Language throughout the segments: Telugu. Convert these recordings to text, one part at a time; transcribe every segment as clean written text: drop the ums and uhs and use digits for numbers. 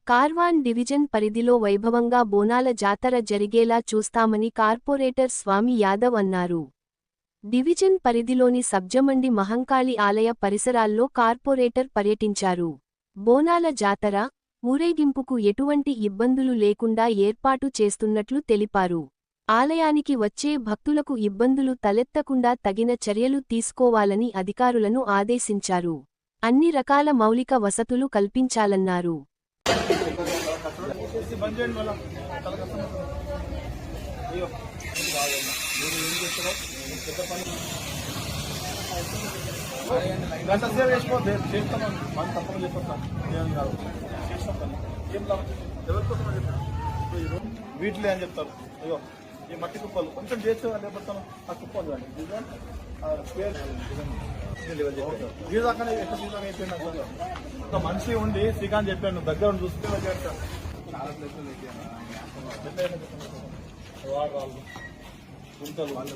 కార్వాన్ డివిజన్ పరిధిలో వైభవంగా బోనాల జాతర జరిగేలా చూస్తామని కార్పొరేటర్ స్వామి యాదవ్ అన్నారు. డివిజన్ పరిధిలోని సబ్జమండి మహంకాళి ఆలయ పరిసరాల్లో కార్పొరేటర్ పర్యటించారు. బోనాల జాతర, ఊరేగింపుకు ఎటువంటి ఇబ్బందులు లేకుండా ఏర్పాటు చేస్తున్నట్లు తెలిపారు. ఆలయానికి వచ్చే భక్తులకు ఇబ్బందులు తలెత్తకుండా తగిన చర్యలు తీసుకోవాలని అధికారులను ఆదేశించారు. అన్ని రకాల మౌలిక వసతులు కల్పించాలన్నారు. వీటిలే అని చెప్తారు. అయ్యో ఈ మట్టి కుప్పలు కొంచెం చేస్తే లేకపోతాను ఆ కుప్పలు కానీ వీదాకానే ఎక్కడ శ్రీకాంత్ అయిపోయింది. ఒక మనిషి ఉండి శ్రీకాంత్ చెప్పాను దగ్గర చూస్తే చాలా ప్లేసులు గుంటలు వాళ్ళు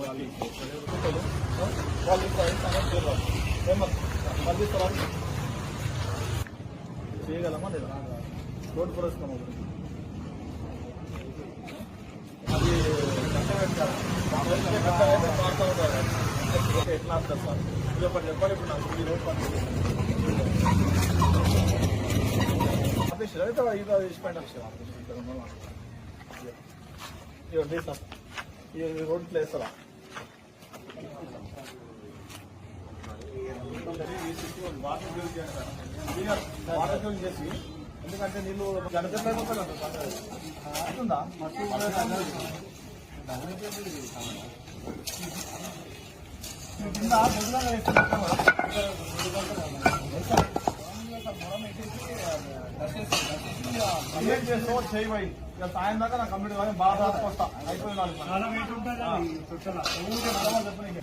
చేయగలమా లేదా రోడ్డు పురస్కారం అది ఎట్లా వస్తారు సార్ ఇది ఒకటి చెప్పాలి. ఇప్పుడు నాకు ఈ రోడ్ పని అయితే ఇది ఇష్టమైన విషయం ఇవ్వండి సార్. ఈ రోడ్ ప్లేస్తారా వాటర్ ఫిల్ చేయండి సార్. వాటర్ ఫిల్ చేసి ఎందుకంటే నీళ్ళు గణపతి అవుతుందా కింద కంప్లీట్ చేస్తూ చేయబోయి ఇక సాయం దాకా నాకు కంప్లీట్ బాగా వస్తా అయిపోయిన వాళ్ళు చెప్పండి.